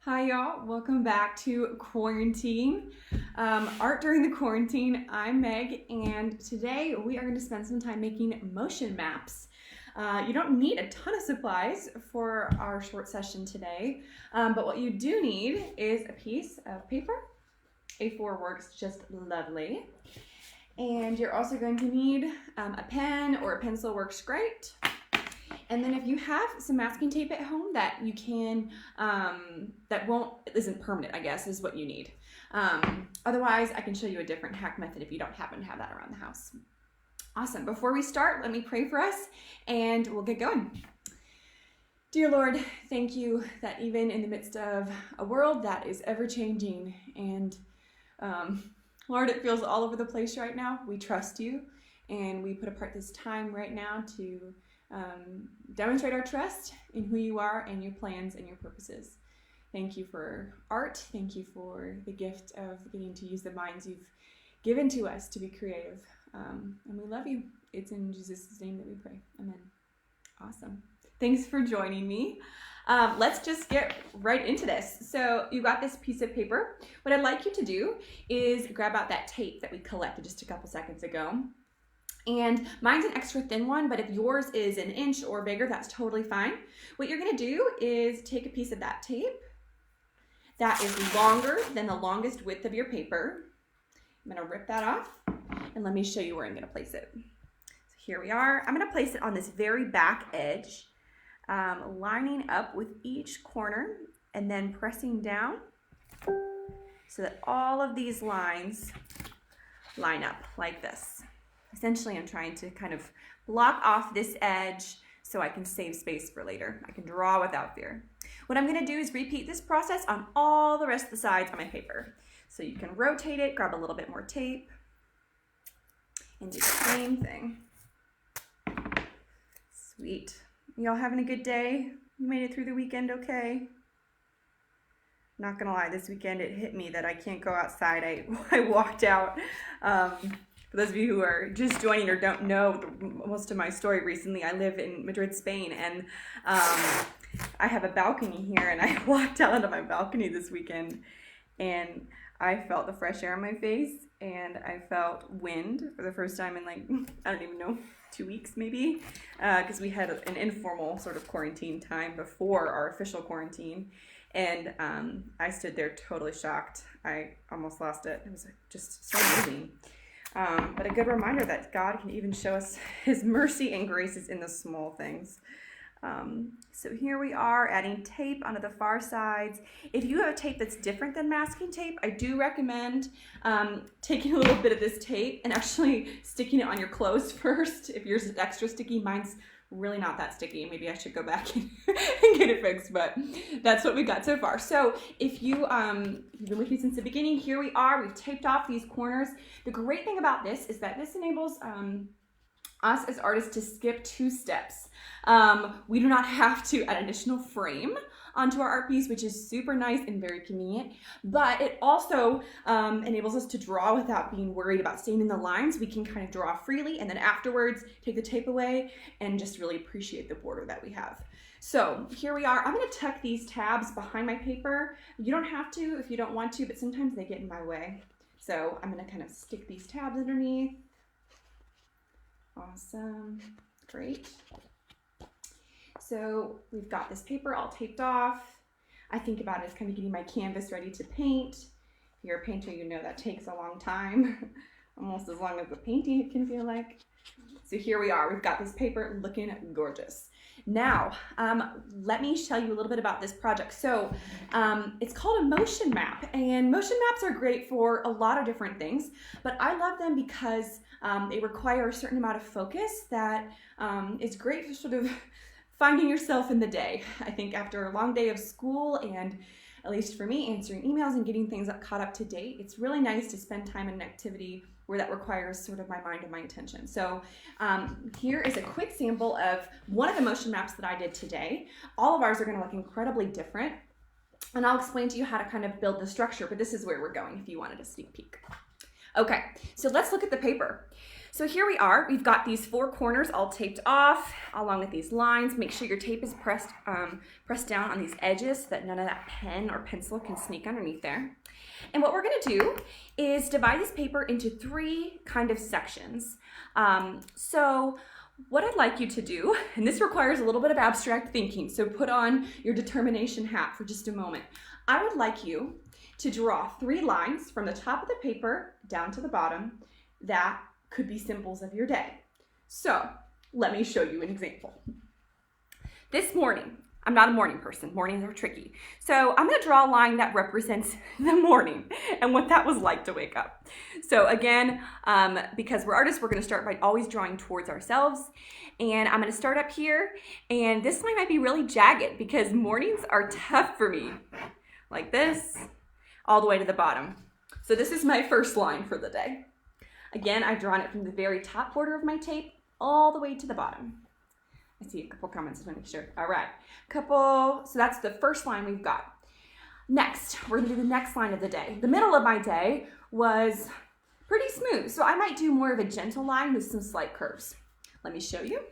Hi y'all, welcome back to Quarantine. Art during the quarantine. I'm Meg, and today we are going to spend some time making motion maps. You don't need a ton of supplies for our short session today, but what you do need is a piece of paper. A4 works just lovely. And you're also going to need a pen or a pencil works great. And then if you have some masking tape at home that you can, isn't permanent, I guess, is what you need. Otherwise, I can show you a different hack method if you don't happen to have that around the house. Awesome. Before we start, let me pray for us and we'll get going. Dear Lord, thank you that even in the midst of a world that is ever changing and Lord, it feels all over the place right now, we trust you and we put apart this time right now to demonstrate our trust in who you are and your plans and your purposes. Thank you for art. Thank you for the gift of getting to use the minds you've given to us to be creative. And we love you. It's in Jesus' name that we pray. Amen. Awesome. Thanks for joining me. Let's just get right into this. So you got this piece of paper. What I'd like you to do is grab out that tape that we collected just a couple seconds ago. And mine's an extra thin one, but if yours is an inch or bigger, that's totally fine. What you're gonna do is take a piece of that tape that is longer than the longest width of your paper. I'm gonna rip that off and let me show you where I'm gonna place it. So here we are. I'm gonna place it on this very back edge, lining up with each corner and then pressing down so that all of these lines line up like this. Essentially, I'm trying to kind of block off this edge so I can save space for later. I can draw without fear. What I'm gonna do is repeat this process on all the rest of the sides on my paper. So you can rotate it, grab a little bit more tape, and do the same thing. Sweet. Y'all having a good day? You made it through the weekend okay? Not gonna lie, this weekend it hit me that I can't go outside. I walked out. For those of you who are just joining or don't know most of my story recently, I live in Madrid, Spain, and I have a balcony here, and I walked out onto my balcony this weekend, and I felt the fresh air on my face, and I felt wind for the first time in like, I don't even know, 2 weeks maybe, because we had an informal sort of quarantine time before our official quarantine, and I stood there totally shocked. I almost lost it. It was just so amazing. But a good reminder that God can even show us his mercy and graces in the small things. So here we are adding tape onto the far sides. If you have a tape that's different than masking tape, I do recommend taking a little bit of this tape and actually sticking it on your clothes first. If yours is extra sticky, mine's really not that sticky. Maybe I should go back and get it fixed, but that's what we got so far. So if you've been with me since the beginning, here we are. We've taped off these corners. The great thing about this is that this enables us as artists to skip 2 steps. We do not have to add additional frame onto our art piece, which is super nice and very convenient, but it also enables us to draw without being worried about staying in the lines. We can kind of draw freely and then afterwards take the tape away and just really appreciate the border that we have. So here we are. I'm going to tuck these tabs behind my paper. You don't have to if you don't want to, but sometimes they get in my way. So I'm going to kind of stick these tabs underneath. Awesome. Great. So we've got this paper all taped off. I think about it as kind of getting my canvas ready to paint. If you're a painter, you know that takes a long time, almost as long as the painting it can feel like. So here we are. We've got this paper looking gorgeous. Now, let me tell you a little bit about this project. So it's called a motion map, and motion maps are great for a lot of different things, but I love them because they require a certain amount of focus that is great for sort of finding yourself in the day. I think after a long day of school and at least for me, answering emails and getting things caught up to date, it's really nice to spend time in an activity where that requires sort of my mind and my attention. So here is a quick sample of one of the motion maps that I did today. All of ours are gonna look incredibly different, and I'll explain to you how to kind of build the structure, but this is where we're going if you wanted a sneak peek. Okay, so let's look at the paper. So here we are. We've got these four corners all taped off along with these lines. Make sure your tape is pressed down on these edges so that none of that pen or pencil can sneak underneath there. And what we're going to do is divide this paper into three kind of sections. So what I'd like you to do, and this requires a little bit of abstract thinking, so put on your determination hat for just a moment. I would like you to draw three lines from the top of the paper down to the bottom that could be symbols of your day. So let me show you an example. This morning, I'm not a morning person. Mornings are tricky. So I'm going to draw a line that represents the morning and what that was like to wake up. So again, because we're artists, we're going to start by always drawing towards ourselves. And I'm going to start up here. And this line might be really jagged because mornings are tough for me. Like this, all the way to the bottom. So this is my first line for the day. Again, I've drawn it from the very top border of my tape all the way to the bottom. I see a couple comments, I want to make sure. All right, so that's the first line we've got. Next, we're gonna do the next line of the day. The middle of my day was pretty smooth, so I might do more of a gentle line with some slight curves. Let me show you.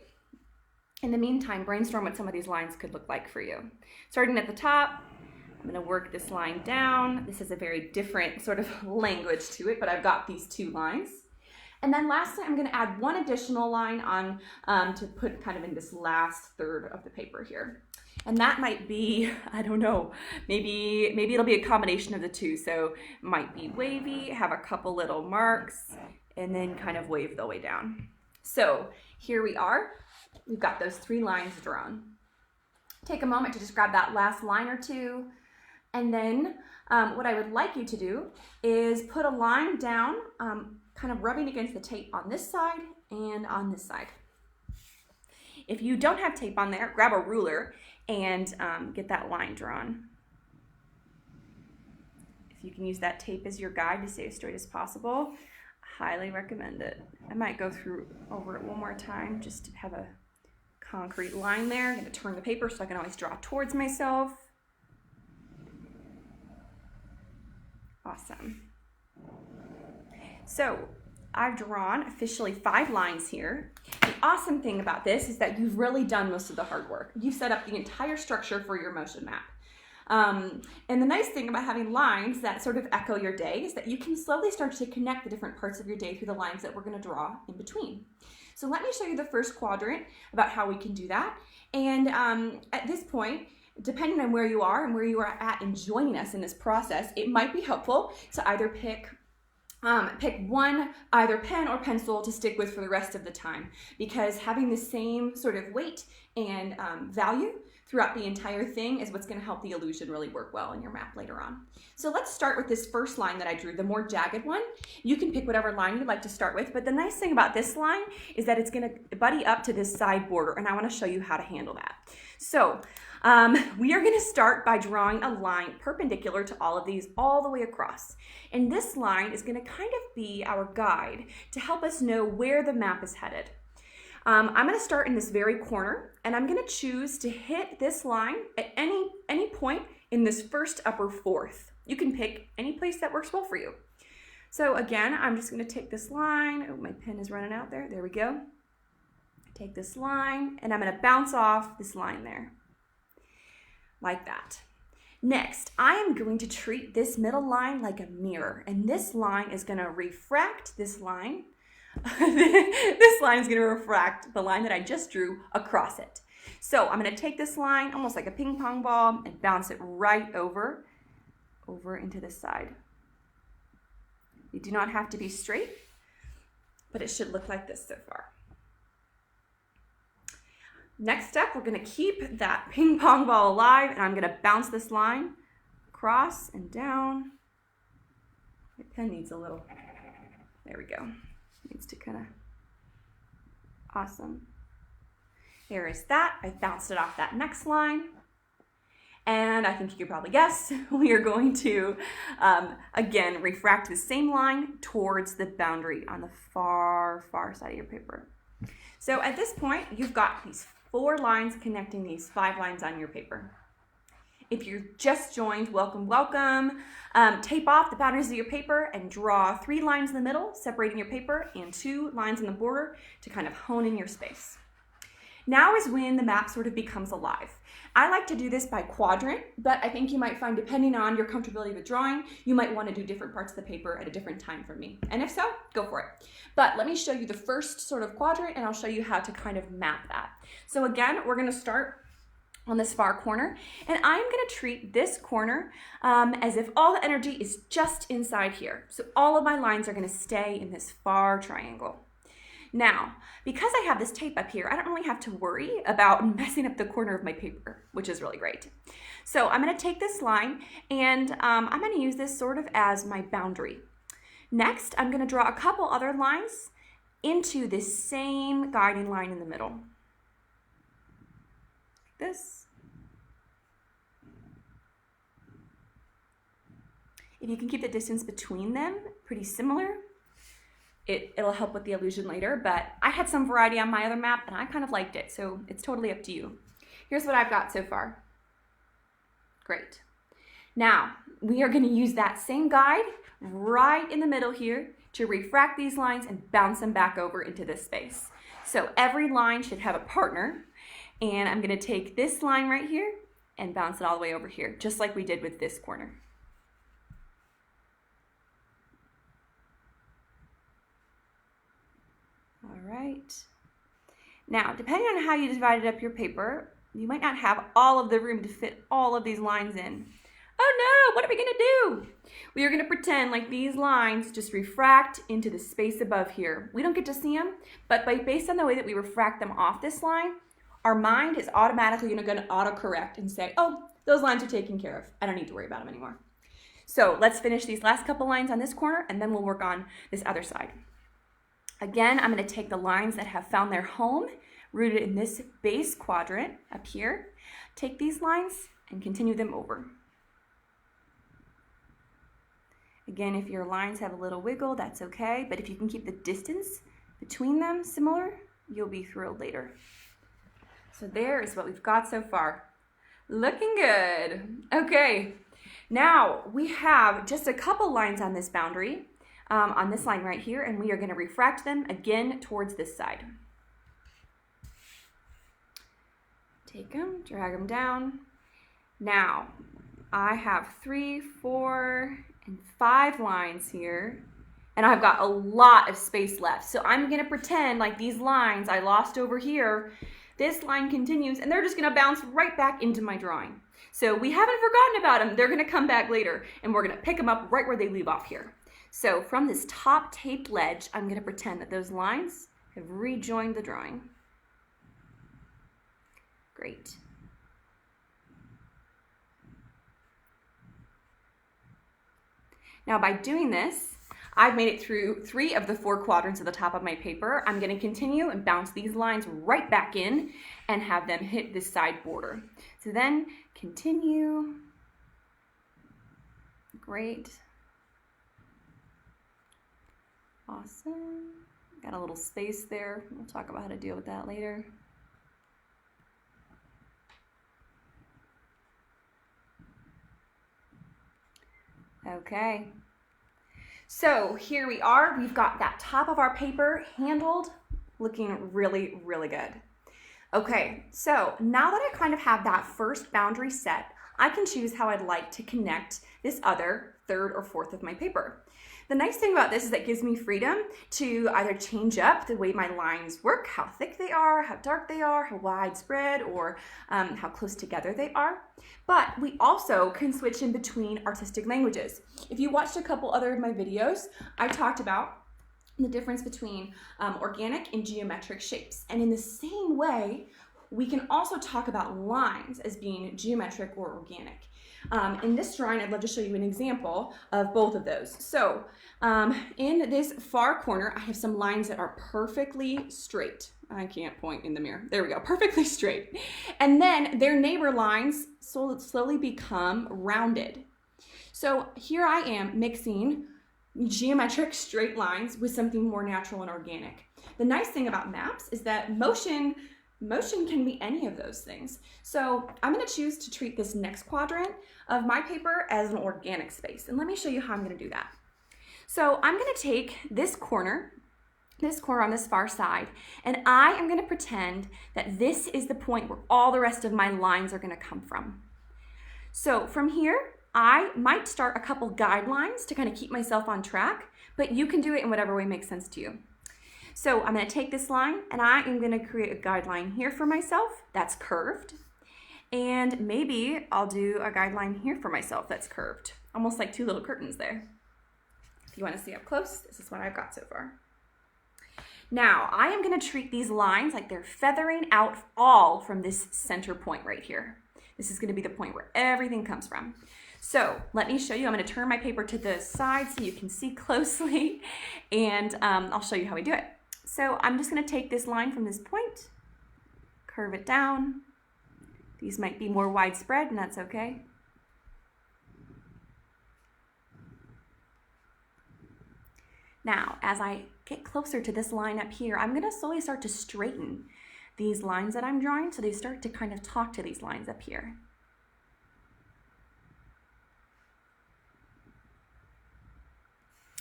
In the meantime, brainstorm what some of these lines could look like for you. Starting at the top, I'm gonna work this line down. This is a very different sort of language to it, but I've got these two lines. And then lastly, I'm gonna add one additional line on to put kind of in this last third of the paper here. And that might be, I don't know, maybe it'll be a combination of the two. So it might be wavy, have a couple little marks, and then kind of wave the way down. So here we are. We've got those three lines drawn. Take a moment to just grab that last line or two. And then what I would like you to do is put a line down, kind of rubbing against the tape on this side and on this side. If you don't have tape on there, grab a ruler and get that line drawn. If you can use that tape as your guide to stay as straight as possible, highly recommend it. I might go over it one more time just to have a concrete line there. I'm going to turn the paper so I can always draw towards myself. Awesome. So I've drawn officially 5 lines here. The awesome thing about this is that you've really done most of the hard work. You've set up the entire structure for your motion map. And the nice thing about having lines that sort of echo your day is that you can slowly start to connect the different parts of your day through the lines that we're going to draw in between. So let me show you the first quadrant about how we can do that. And at this point, depending on where you are and where you are at in joining us in this process, it might be helpful to either pick one, either pen or pencil to stick with for the rest of the time, because having the same sort of weight and value throughout the entire thing is what's going to help the illusion really work well in your map later on. So let's start with this first line that I drew, the more jagged one. You can pick whatever line you'd like to start with, but the nice thing about this line is that it's going to buddy up to this side border, and I want to show you how to handle that. So we are going to start by drawing a line perpendicular to all of these all the way across. And this line is going to kind of be our guide to help us know where the map is headed. I'm going to start in this very corner, and I'm going to choose to hit this line at any point in this first upper fourth. You can pick any place that works well for you. So again, I'm just going to take this line. Oh, my pen is running out there. There we go. Take this line, and I'm going to bounce off this line there. Like that. Next, I am going to treat this middle line like a mirror, and this line is going to refract this line. This line is going to refract the line that I just drew across it. So I'm going to take this line almost like a ping pong ball and bounce it right over into this side. You do not have to be straight, but it should look like this so far. Next step, we're going to keep that ping pong ball alive, and I'm going to bounce this line across and down. My pen needs a little, there we go. Needs to kind of, awesome. There is that. I bounced it off that next line. And I think you could probably guess, we are going to, again, refract the same line towards the boundary on the far, far side of your paper. So at this point, you've got these 4 lines connecting these 5 lines on your paper. If you're just joined, welcome, welcome. Tape off the boundaries of your paper and draw 3 lines in the middle, separating your paper, and 2 lines in the border to kind of hone in your space. Now is when the map sort of becomes alive. I like to do this by quadrant, but I think you might find, depending on your comfortability with drawing, you might want to do different parts of the paper at a different time from me. And if so, go for it. But let me show you the first sort of quadrant, and I'll show you how to kind of map that. So again, we're going to start on this far corner, and I'm going to treat this corner as if all the energy is just inside here. So all of my lines are going to stay in this far triangle. Now, because I have this tape up here, I don't really have to worry about messing up the corner of my paper, which is really great. So I'm going to take this line, and I'm going to use this sort of as my boundary. Next, I'm going to draw a couple other lines into this same guiding line in the middle. Like this. If you can keep the distance between them pretty similar, it'll help with the illusion later, but I had some variety on my other map and I kind of liked it, so it's totally up to you. Here's what I've got so far. Great. Now, we are going to use that same guide right in the middle here to refract these lines and bounce them back over into this space. So every line should have a partner, and I'm going to take this line right here and bounce it all the way over here, just like we did with this corner. All right. Now, depending on how you divided up your paper, you might not have all of the room to fit all of these lines in. Oh no, what are we going to do? We are going to pretend like these lines just refract into the space above here. We don't get to see them, but based on the way that we refract them off this line, our mind is automatically going to autocorrect and say, oh, those lines are taken care of. I don't need to worry about them anymore. So let's finish these last couple lines on this corner, and then we'll work on this other side. Again, I'm going to take the lines that have found their home, rooted in this base quadrant up here, take these lines and continue them over. Again, if your lines have a little wiggle, that's okay, but if you can keep the distance between them similar, you'll be thrilled later. So there is what we've got so far. Looking good. Okay, now we have just a couple lines on this boundary, on this line right here, and we are going to refract them again towards this side. Take them, drag them down. Now, I have 3, 4, and 5 lines here, and I've got a lot of space left. So I'm going to pretend like these lines I lost over here, this line continues, and they're just going to bounce right back into my drawing. So we haven't forgotten about them. They're going to come back later, and we're going to pick them up right where they leave off here. So from this top taped ledge, I'm going to pretend that those lines have rejoined the drawing. Great. Now by doing this, I've made it through 3 of the 4 quadrants at the top of my paper. I'm going to continue and bounce these lines right back in and have them hit this side border. So then continue. Great. Awesome. Got a little space there. We'll talk about how to deal with that later. Okay. So here we are. We've got that top of our paper handled, looking really, really good. Okay, so now that I kind of have that first boundary set, I can choose how I'd like to connect this other 3rd or 4th of my paper. The nice thing about this is that it gives me freedom to either change up the way my lines work, how thick they are, how dark they are, how widespread, or how close together they are. But we also can switch in between artistic languages. If you watched a couple other of my videos, I talked about the difference between organic and geometric shapes. And in the same way, we can also talk about lines as being geometric or organic. In this drawing, I'd love to show you an example of both of those. So in this far corner, I have some lines that are perfectly straight. I can't point in the mirror. There we go, perfectly straight. And then their neighbor lines slowly become rounded. So here I am mixing geometric straight lines with something more natural and organic. The nice thing about maps is that motion Motion can be any of those things. So I'm going to choose to treat this next quadrant of my paper as an organic space. And let me show you how I'm going to do that. So I'm going to take this corner on this far side, and I am going to pretend that this is the point where all the rest of my lines are going to come from. So from here, I might start a couple guidelines to kind of keep myself on track, but you can do it in whatever way makes sense to you. So I'm going to take this line and I am going to create a guideline here for myself that's curved. And maybe I'll do a guideline here for myself that's curved, almost like two little curtains there. If you want to see up close, this is what I've got so far. Now, I am going to treat these lines like they're feathering out all from this center point right here. This is going to be the point where everything comes from. So let me show you. I'm going to turn my paper to the side so you can see closely, and I'll show you how we do it. So I'm just going to take this line from this point, curve it down. These might be more widespread, and that's okay. Now, as I get closer to this line up here, I'm going to slowly start to straighten these lines that I'm drawing so they start to kind of talk to these lines up here.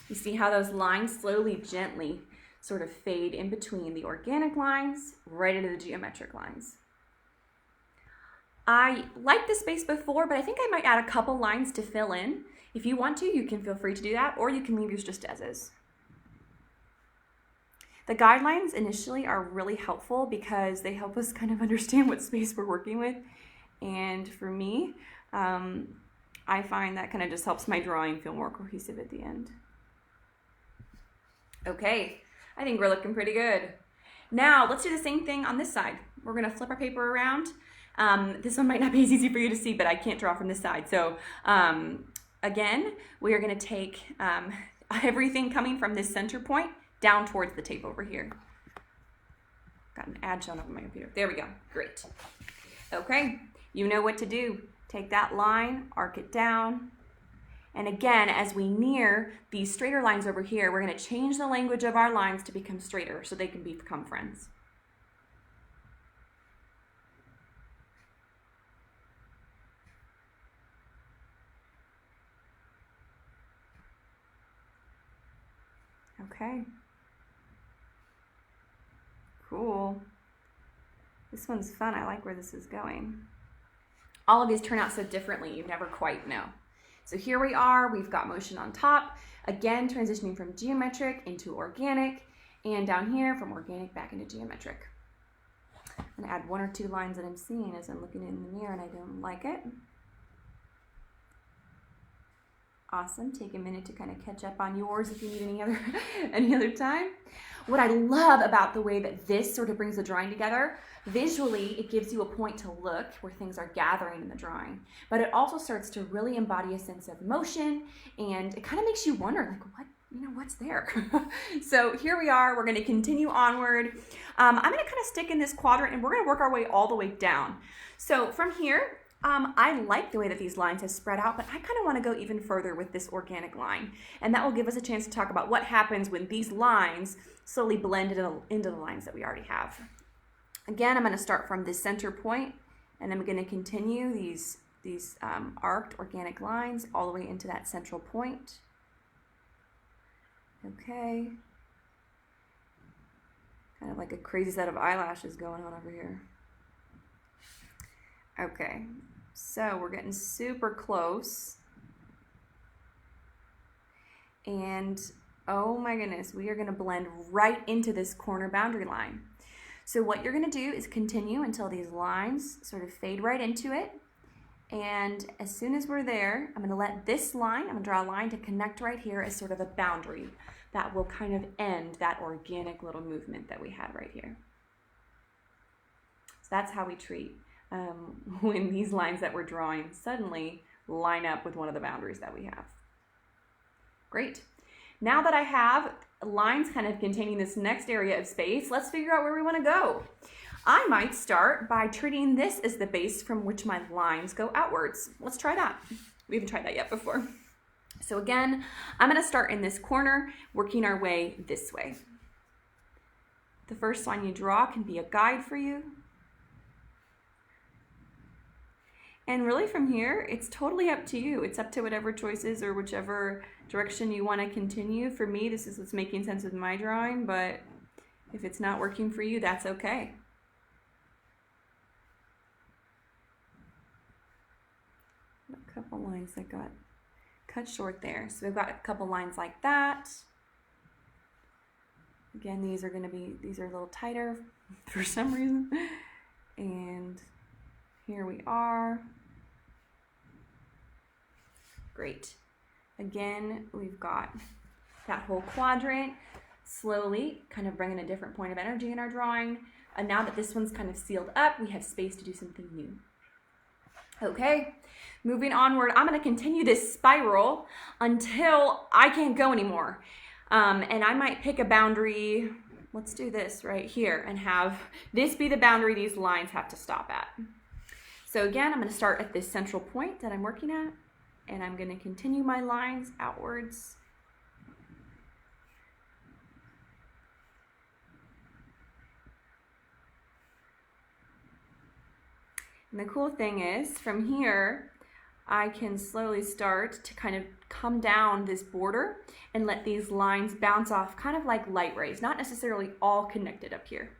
You see how those lines slowly, gently sort of fade in between the organic lines right into the geometric lines. I liked this space before, but I think I might add a couple lines to fill in. If you want to, you can feel free to do that, or you can leave yours just as is. The guidelines initially are really helpful because they help us kind of understand what space we're working with. And for me, I find that kind of just helps my drawing feel more cohesive at the end. Okay, I think we're looking pretty good. Now let's do the same thing on this side. We're gonna flip our paper around. This one might not be as easy for you to see, but I can't draw from this side. So again, we are gonna take everything coming from this center point down towards the tape over here. Got an ad showing up on my computer. There we go, great. Okay, you know what to do. Take that line, arc it down. And again, as we near these straighter lines over here, we're going to change the language of our lines to become straighter so they can become friends. Okay. Cool. This one's fun. I like where this is going. All of these turn out so differently, you never quite know. So here we are, we've got motion on top, again transitioning from geometric into organic, and down here from organic back into geometric. I'm going to add one or two lines that I'm seeing as I'm looking in the mirror and I don't like it. Awesome, take a minute to kind of catch up on yours if you need any other time. What I love about the way that this sort of brings the drawing together, visually it gives you a point to look where things are gathering in the drawing, but it also starts to really embody a sense of motion, and it kind of makes you wonder, like, what's there? So here we are, we're going to continue onward. I'm going to kind of stick in this quadrant and we're going to work our way all the way down. So from here, I like the way that these lines have spread out, but I kind of want to go even further with this organic line. And that will give us a chance to talk about what happens when these lines slowly blend into the lines that we already have. Again, I'm going to start from this center point, and I'm going to continue these arced organic lines all the way into that central point. Okay. Kind of like a crazy set of eyelashes going on over here. Okay, so we're getting super close. And oh my goodness, we are going to blend right into this corner boundary line. So what you're going to do is continue until these lines sort of fade right into it. And as soon as we're there, I'm going to let this line, I'm going to draw a line to connect right here as sort of a boundary that will kind of end that organic little movement that we had right here. So that's how we treat when these lines that we're drawing suddenly line up with one of the boundaries that we have. Great. Now that I have lines kind of containing this next area of space, let's figure out where we want to go. I might start by treating this as the base from which my lines go outwards. Let's try that. We haven't tried that yet before. So again, I'm going to start in this corner, working our way this way. The first line you draw can be a guide for you. And really from here, it's totally up to you. It's up to whatever choices or whichever direction you want to continue. For me, this is what's making sense with my drawing, but if it's not working for you, that's okay. A couple lines that got cut short there. So we've got a couple lines like that. Again, these are a little tighter for some reason. And here we are. Great. Again, we've got that whole quadrant, slowly kind of bringing a different point of energy in our drawing. And now that this one's kind of sealed up, we have space to do something new. Okay, moving onward, I'm gonna continue this spiral until I can't go anymore. And I might pick a boundary, let's do this right here, and have this be the boundary these lines have to stop at. So again, I'm gonna start at this central point that I'm working at, and I'm gonna continue my lines outwards. And the cool thing is, from here, I can slowly start to kind of come down this border and let these lines bounce off, kind of like light rays, not necessarily all connected up here.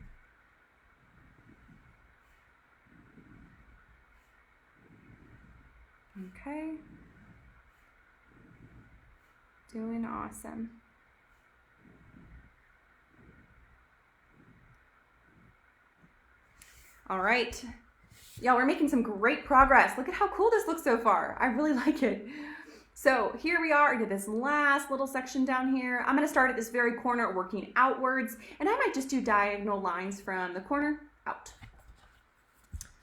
Okay. Doing awesome. All right. Y'all, we're making some great progress. Look at how cool this looks so far. I really like it. So here we are into this last little section down here. I'm gonna start at this very corner working outwards, and I might just do diagonal lines from the corner out.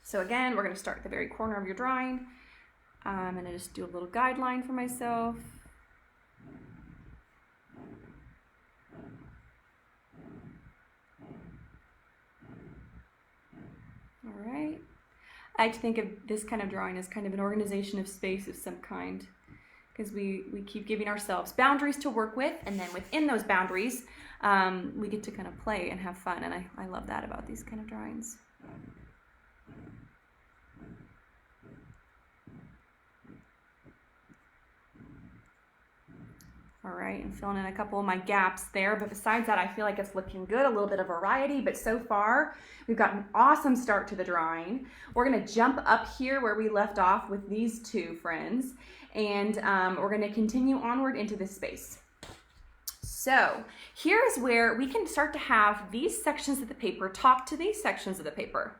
So again, we're gonna start at the very corner of your drawing. I'm gonna just do a little guideline for myself. All right. I like to think of this kind of drawing as kind of an organization of space of some kind, because we keep giving ourselves boundaries to work with, and then within those boundaries, we get to kind of play and have fun, and I love that about these kind of drawings. All right, I'm filling in a couple of my gaps there, but besides that, I feel like it's looking good, a little bit of variety, but so far, we've got an awesome start to the drawing. We're gonna jump up here where we left off with these two friends, and we're gonna continue onward into this space. So here's where we can start to have these sections of the paper talk to these sections of the paper.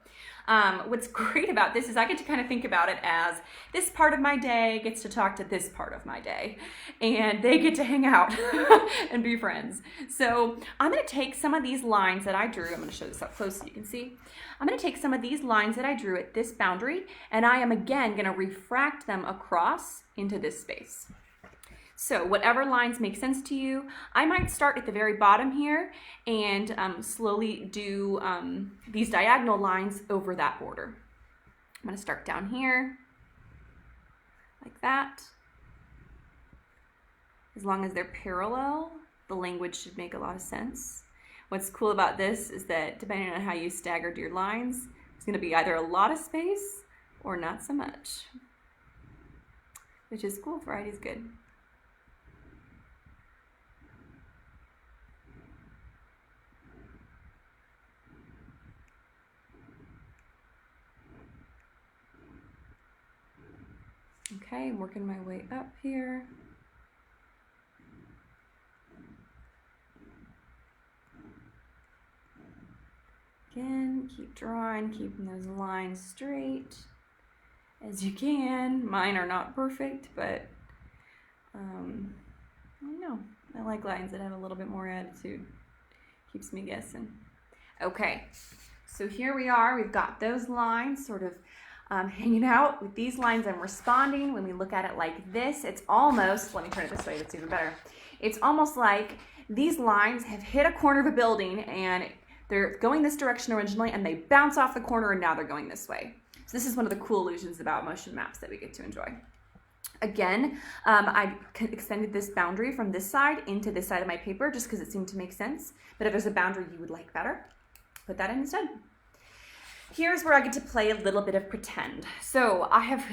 What's great about this is I get to kind of think about it as this part of my day gets to talk to this part of my day, and they get to hang out and be friends. So I'm going to take some of these lines that I drew. I'm going to show this up close so you can see. I'm going to take some of these lines that I drew at this boundary, and I am again going to refract them across into this space. So whatever lines make sense to you, I might start at the very bottom here and slowly do these diagonal lines over that border. I'm gonna start down here, like that. As long as they're parallel, the language should make a lot of sense. What's cool about this is that depending on how you staggered your lines, it's gonna be either a lot of space or not so much, which is cool. Variety's good. Okay, I'm working my way up here. Again, keep drawing, keeping those lines straight as you can. Mine are not perfect, but I don't know. I like lines that have a little bit more attitude. Keeps me guessing. Okay, so here we are. We've got those lines sort of hanging out. With these lines, I'm responding. When we look at it like this, it's almost, let me turn it this way, that's even better. It's almost like these lines have hit a corner of a building and they're going this direction originally and they bounce off the corner and now they're going this way. So this is one of the cool illusions about motion maps that we get to enjoy. Again, I extended this boundary from this side into this side of my paper just because it seemed to make sense. But if there's a boundary you would like better, put that in instead. Here's where I get to play a little bit of pretend. So I have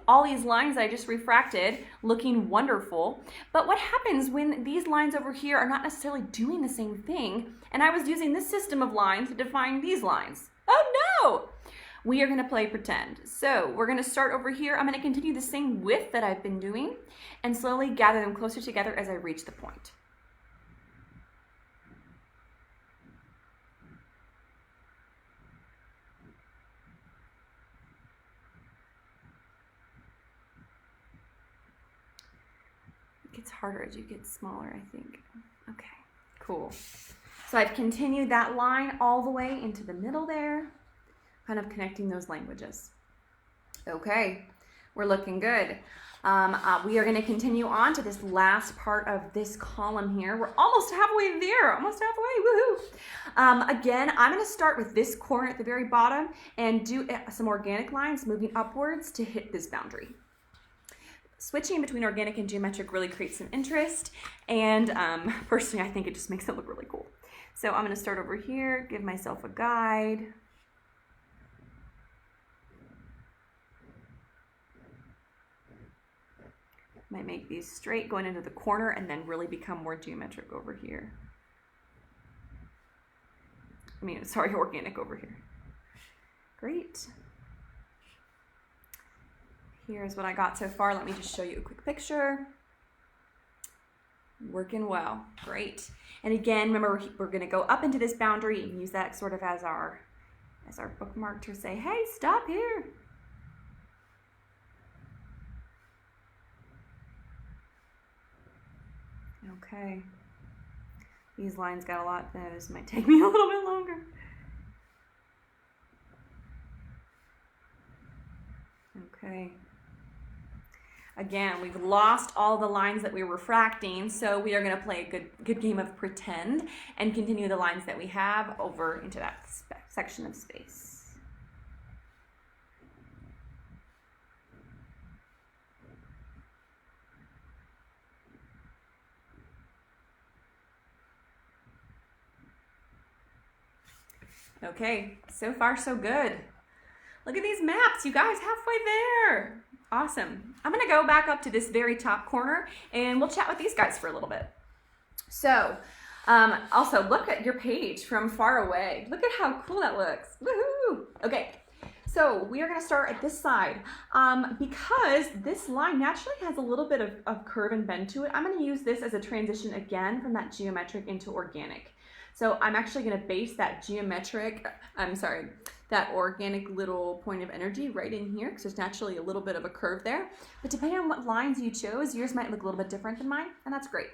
all these lines I just refracted looking wonderful, but what happens when these lines over here are not necessarily doing the same thing, and I was using this system of lines to define these lines? Oh no! We are gonna play pretend. So we're gonna start over here. I'm gonna continue the same width that I've been doing and slowly gather them closer together as I reach the point. It gets harder as you get smaller, I think. Okay, cool. So I've continued that line all the way into the middle there, kind of connecting those languages. Okay, we're looking good. We are going to continue on to this last part of this column here. We're almost halfway there, almost halfway, woohoo. Again, I'm going to start with this corner at the very bottom and do some organic lines moving upwards to hit this boundary. Switching between organic and geometric really creates some interest, and personally I think it just makes it look really cool. So I'm going to start over here, give myself a guide. Might make these straight going into the corner and then really become more geometric over here. Organic over here. Great. Here's what I got so far. Let me just show you a quick picture. Working well, great. And again, remember we're gonna go up into this boundary and use that sort of as our bookmark to say, hey, stop here. Okay. These lines got a lot, those might take me a little bit longer. Okay. Again, we've lost all the lines that we were refracting, so we are going to play a good game of pretend and continue the lines that we have over into that section of space. Okay, so far so good. Look at these maps, you guys, halfway there. Awesome. I'm gonna go back up to this very top corner and we'll chat with these guys for a little bit. So, also look at your page from far away. Look at how cool that looks. Woohoo! Okay, so we are gonna start at this side. Because this line naturally has a little bit of curve and bend to it, I'm gonna use this as a transition again from that geometric into organic. So I'm actually gonna base that that organic little point of energy right in here because there's naturally a little bit of a curve there. But depending on what lines you chose, yours might look a little bit different than mine, and that's great.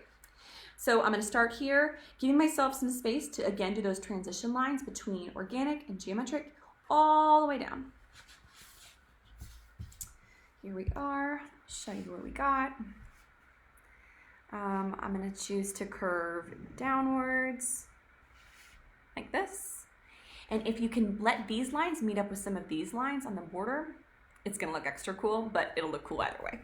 So I'm gonna start here, giving myself some space to again do those transition lines between organic and geometric all the way down. Here we are, show you what we got. I'm gonna choose to curve downwards like this. And if you can let these lines meet up with some of these lines on the border, it's gonna look extra cool, but it'll look cool either way.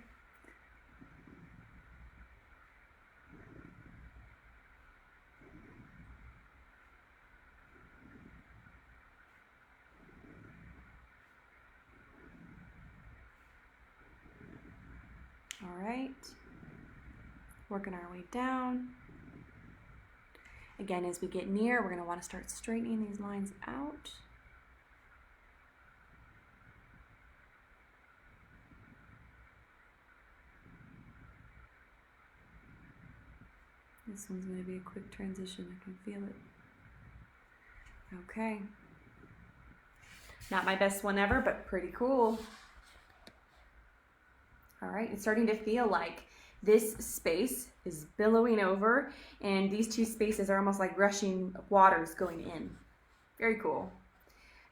All right, working our way down. Again, as we get near, we're going to want to start straightening these lines out. This one's going to be a quick transition. I can feel it. Okay. Not my best one ever, but pretty cool. All right, it's starting to feel like this space is billowing over, and these two spaces are almost like rushing waters going in. Very cool.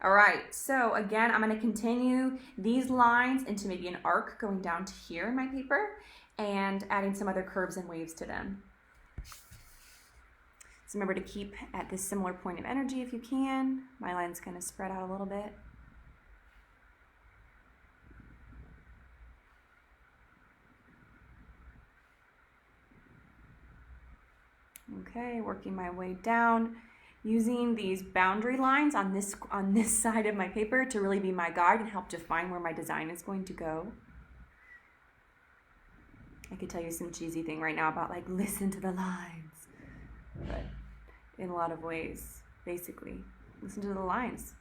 All right, so again, I'm going to continue these lines into maybe an arc going down to here in my paper and adding some other curves and waves to them. So remember to keep at this similar point of energy if you can. My line's going to spread out a little bit. Okay, working my way down. using these boundary lines on this side of my paper to really be my guide and help define where my design is going to go. I could tell you some cheesy thing right now about like listen to the lines, but in a lot of ways, basically, listen to the lines.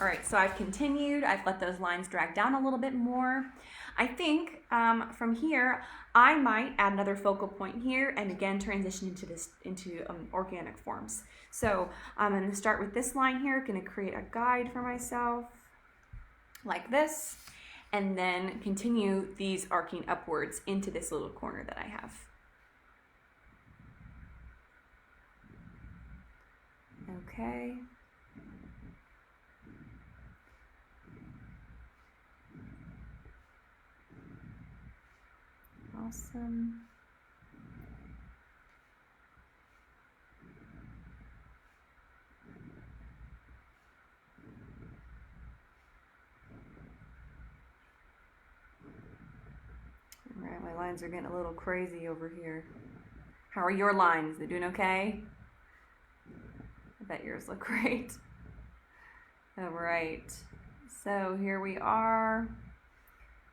All right, so I've continued. I've let those lines drag down a little bit more. I think from here, I might add another focal point here and again transition into organic forms. So I'm going to start with this line here, going to create a guide for myself like this, and then continue these arcing upwards into this little corner that I have. Okay. Awesome. All right, my lines are getting a little crazy over here. How are your lines? They doing okay? I bet yours look great. All right, so here we are,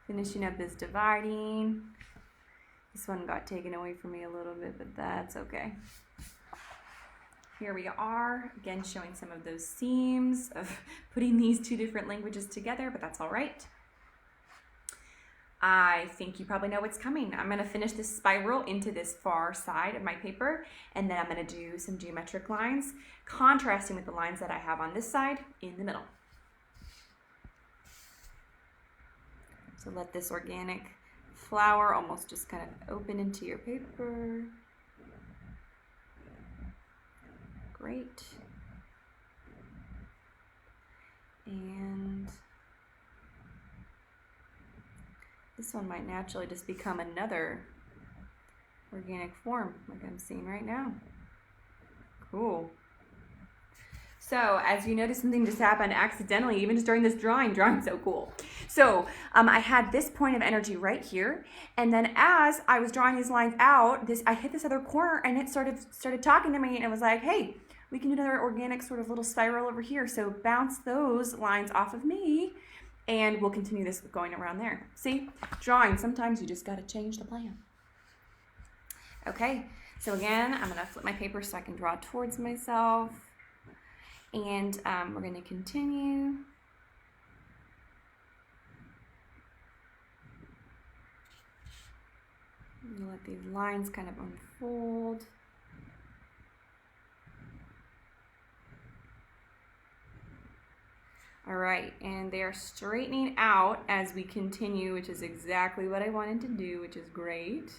finishing up this dividing. This one got taken away from me a little bit, but that's okay. Here we are, again showing some of those seams of putting these two different languages together, but that's all right. I think you probably know what's coming. I'm going to finish this spiral into this far side of my paper, and then I'm going to do some geometric lines, contrasting with the lines that I have on this side in the middle. So let this organic flower almost just kind of open into your paper. Great. And this one might naturally just become another organic form like I'm seeing right now. Cool. So as you notice, something just happened accidentally, even just during this drawing's so cool. So I had this point of energy right here, and then as I was drawing these lines out, I hit this other corner, and it started talking to me, and it was like, hey, we can do another organic sort of little spiral over here. So bounce those lines off of me, and we'll continue this going around there. See, drawing, sometimes you just got to change the plan. Okay, so again, I'm going to flip my paper so I can draw towards myself. And we're going to continue. You let these lines kind of unfold. All right, and they are straightening out as we continue, which is exactly what I wanted to do, which is great.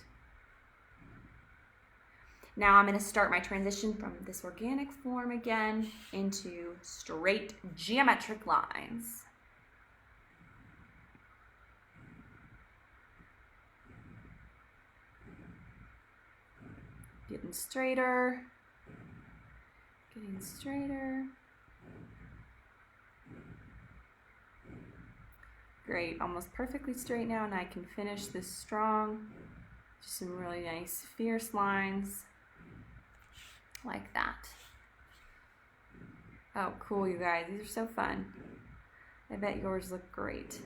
Now I'm going to start my transition from this organic form again into straight geometric lines. Getting straighter, getting straighter. Great, almost perfectly straight now, and I can finish this strong. Just some really nice fierce lines. Like that. Oh, cool, you guys. These are so fun. I bet yours look great.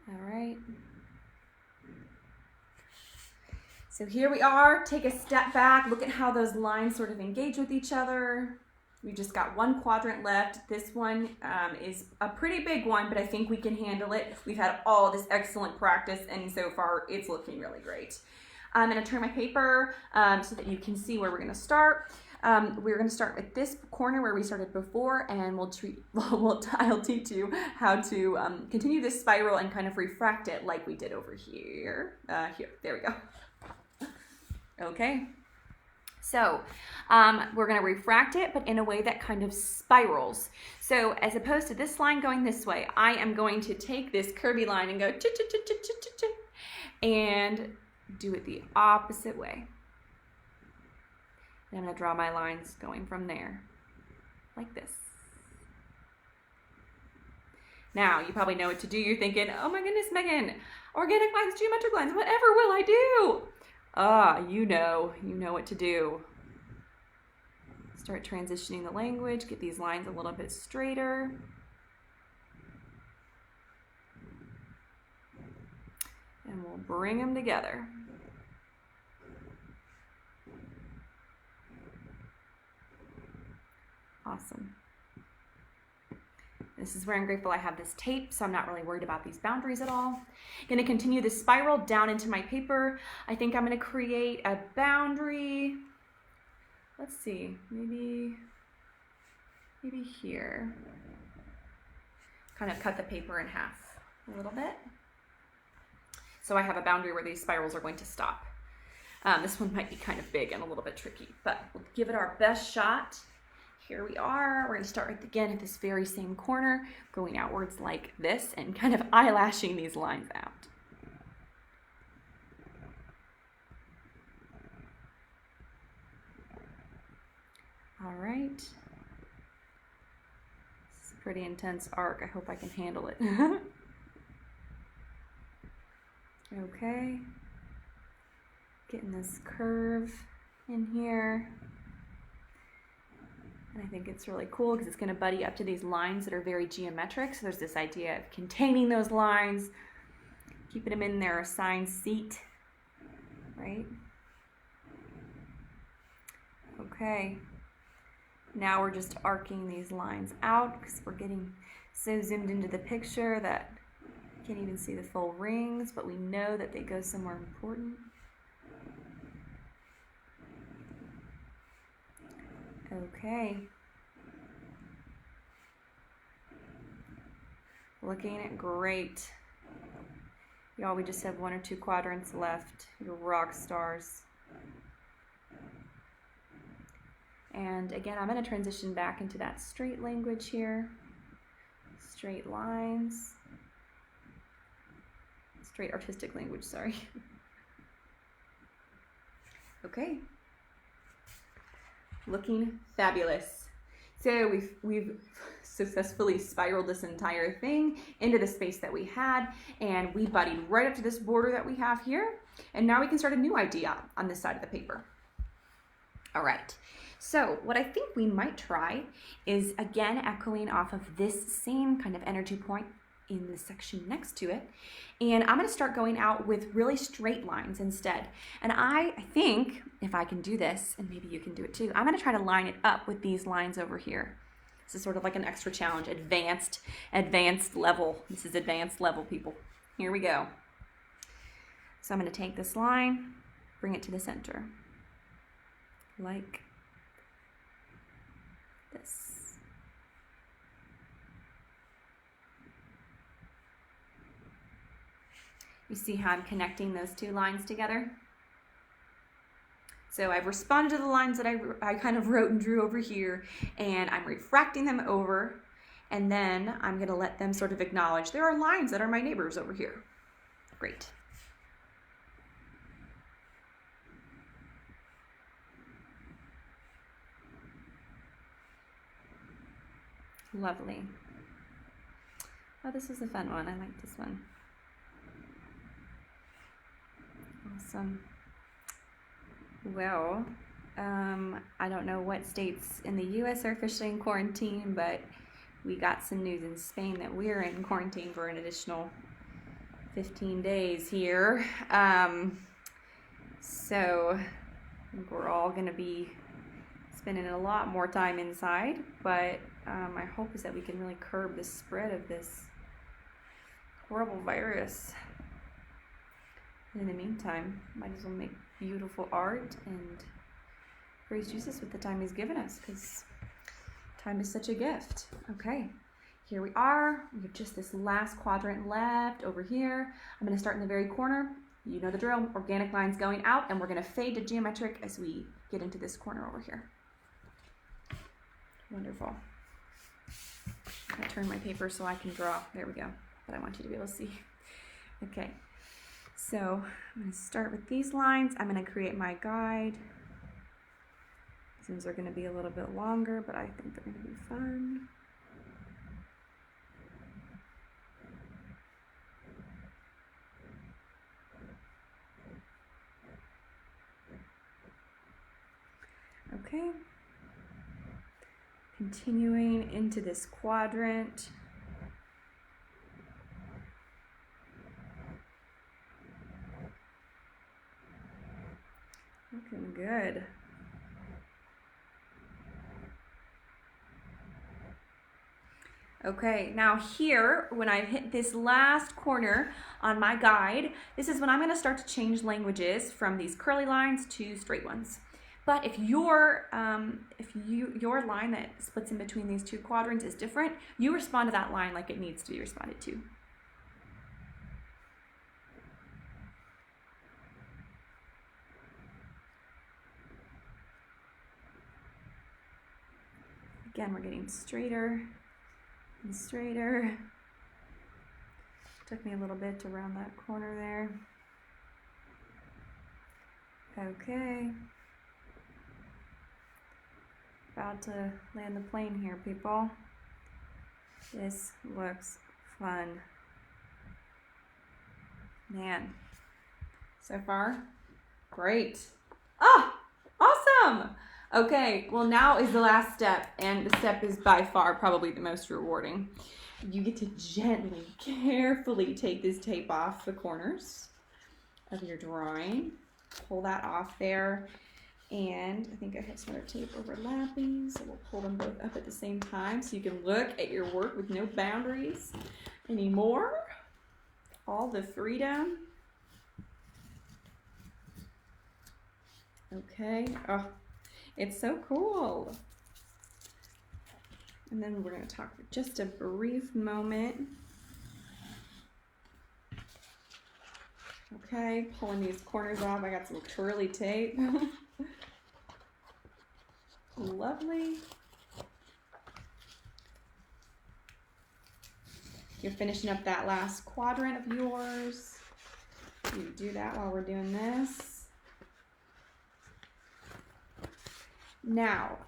All right. So here we are. Take a step back. Look at how those lines sort of engage with each other. We just got one quadrant left. This one is a pretty big one, but I think we can handle it. We've had all this excellent practice, and so far it's looking really great. I'm going to turn my paper so that you can see where we're going to start. We're going to start with this corner where we started before, and I'll teach you how to continue this spiral and kind of refract it like we did over here. There we go. Okay. So we're going to refract it, but in a way that kind of spirals. So as opposed to this line going this way, I am going to take this curvy line and go and do it the opposite way. And I'm going to draw my lines going from there, like this. Now, you probably know what to do. You're thinking, oh my goodness, Megan, organic lines, geometric lines, whatever will I do? You know what to do. Start transitioning the language, get these lines a little bit straighter. And we'll bring them together. Awesome. This is where I'm grateful I have this tape, so I'm not really worried about these boundaries at all. I'm going to continue this spiral down into my paper. I think I'm going to create a boundary. Let's see, maybe here. Kind of cut the paper in half a little bit. So I have a boundary where these spirals are going to stop. This one might be kind of big and a little bit tricky, but we'll give it our best shot. Here we are. We're going to start again at this very same corner, going outwards like this and kind of eyelashing these lines out. All right. This is a pretty intense arc. I hope I can handle it. Okay. Getting this curve in here. And I think it's really cool because it's going to buddy up to these lines that are very geometric. So there's this idea of containing those lines, keeping them in their assigned seat, right? Okay. Now we're just arcing these lines out because we're getting so zoomed into the picture that you can't even see the full rings, but we know that they go somewhere important. Okay. Looking great. Y'all, we just have 1 or 2 quadrants left. You're rock stars. And again, I'm going to transition back into that straight language here. Straight lines. Straight artistic language, sorry. Okay. Looking fabulous. So we've successfully spiraled this entire thing into the space that we had, and we buddied right up to this border that we have here. And now we can start a new idea on this side of the paper. All right. So what I think we might try is, again, echoing off of this same kind of energy point in the section next to it. And I'm going to start going out with really straight lines instead. And I think if I can do this, and maybe you can do it too, I'm going to try to line it up with these lines over here. This is sort of like an extra challenge, advanced level. This is advanced level, people. Here we go. So I'm going to take this line, bring it to the center, like this. You see how I'm connecting those two lines together? So I've responded to the lines that I kind of wrote and drew over here, and I'm refracting them over, and then I'm going to let them sort of acknowledge there are lines that are my neighbors over here. Great. Lovely. Oh, this is a fun one. I like this one. Awesome. Well, I don't know what states in the U.S. are officially in quarantine, but we got some news in Spain that we're in quarantine for an additional 15 days here. So I think we're all going to be spending a lot more time inside, but my hope is that we can really curb the spread of this horrible virus. In the meantime, might as well make beautiful art and praise Jesus with the time he's given us, because time is such a gift. Okay, here we are. We have just this last quadrant left over here. I'm going to start in the very corner. You know the drill. Organic lines going out, and we're going to fade to geometric as we get into this corner over here. Wonderful. I turn my paper so I can draw. There we go. But I want you to be able to see. Okay. So I'm going to start with these lines. I'm going to create my guide. These are going to be a little bit longer, but I think they're going to be fun. Okay. Continuing into this quadrant. Looking good. Okay, now here, when I've hit this last corner on my guide, this is when I'm gonna start to change languages from these curly lines to straight ones. But if your line that splits in between these two quadrants is different, you respond to that line like it needs to be responded to. Again, we're getting straighter and straighter. Took me a little bit to round that corner there. Okay. About to land the plane here, people. This looks fun. Man, so far, great. Ah, awesome. Okay, well now is the last step, and the step is by far probably the most rewarding. You get to gently, carefully take this tape off the corners of your drawing. Pull that off there, and I think I have some other tape overlapping, so we'll pull them both up at the same time so you can look at your work with no boundaries anymore. All the freedom. Okay, oh, it's so cool. And then we're going to talk for just a brief moment. Okay, pulling these corners off. I got some twirly tape. Lovely. You're finishing up that last quadrant of yours. You do that while we're doing this. Now,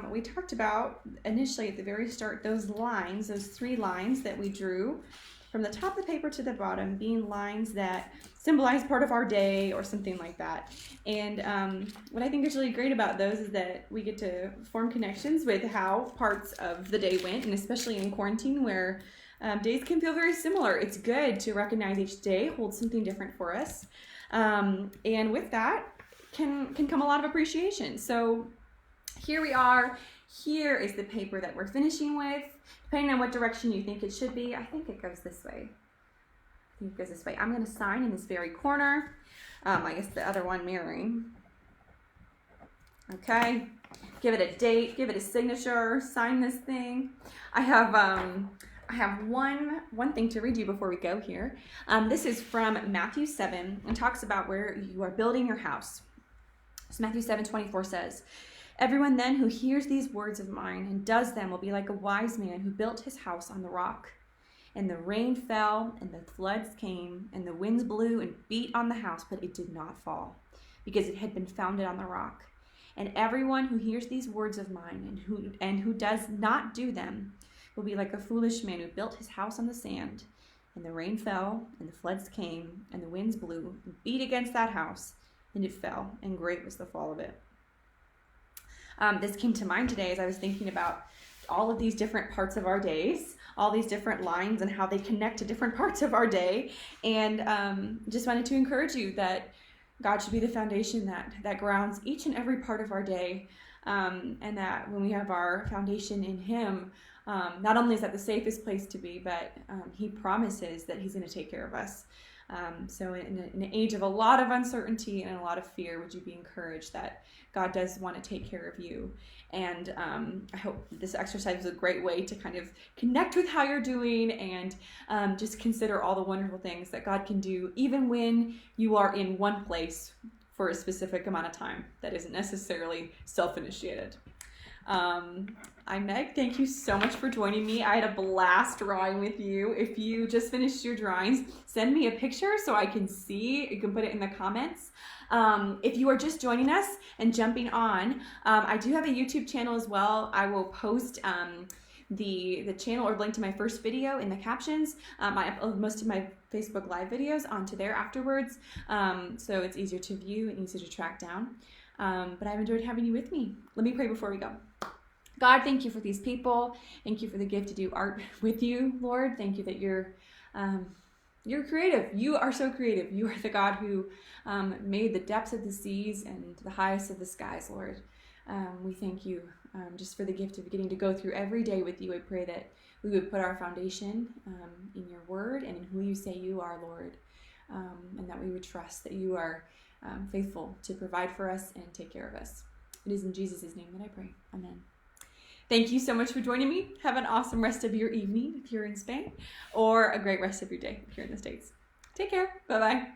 we talked about initially at the very start, those lines, those 3 lines that we drew from the top of the paper to the bottom being lines that symbolize part of our day or something like that. And what I think is really great about those is that we get to form connections with how parts of the day went, and especially in quarantine where days can feel very similar. It's good to recognize each day holds something different for us. And with that can come a lot of appreciation. So here we are. Here is the paper that we're finishing with. Depending on what direction you think it should be, I think it goes this way. I think it goes this way. I'm going to sign in this very corner. I guess the other one mirroring. Okay. Give it a date. Give it a signature. Sign this thing. I have one thing to read you before we go here. This is from Matthew 7 and talks about where you are building your house. So Matthew 7:24 says, "Everyone then who hears these words of mine and does them will be like a wise man who built his house on the rock. And the rain fell, and the floods came, and the winds blew and beat on the house, but it did not fall, because it had been founded on the rock. And everyone who hears these words of mine and who does not do them will be like a foolish man who built his house on the sand. And the rain fell, and the floods came, and the winds blew and beat against that house, and it fell, and great was the fall of it." This came to mind today as I was thinking about all of these different parts of our days, all these different lines and how they connect to different parts of our day. And just wanted to encourage you that God should be the foundation that grounds each and every part of our day. And that when we have our foundation in Him, not only is that the safest place to be, but He promises that He's going to take care of us. So in an age of a lot of uncertainty and a lot of fear, would you be encouraged that God does want to take care of you? And I hope this exercise is a great way to kind of connect with how you're doing and just consider all the wonderful things that God can do, even when you are in one place for a specific amount of time that isn't necessarily self-initiated. I'm Meg. Thank you so much for joining me. I had a blast drawing with you. If you just finished your drawings, send me a picture so I can see. You can put it in the comments. If you are just joining us and jumping on, I do have a YouTube channel as well. I will post the channel or link to my first video in the captions. I upload most of my Facebook Live videos onto there afterwards, so it's easier to view and easier to track down. But I've enjoyed having you with me. Let me pray before we go. God, thank you for these people. Thank you for the gift to do art with you, Lord. Thank you that you're creative. You are so creative. You are the God who made the depths of the seas and the highest of the skies, Lord. We thank you just for the gift of getting to go through every day with you. I pray that we would put our foundation in your word and in who you say you are, Lord, and that we would trust that you are faithful to provide for us and take care of us. It is in Jesus' name that I pray. Amen. Thank you so much for joining me. Have an awesome rest of your evening if you're in Spain, or a great rest of your day if you're in the States. Take care. Bye-bye.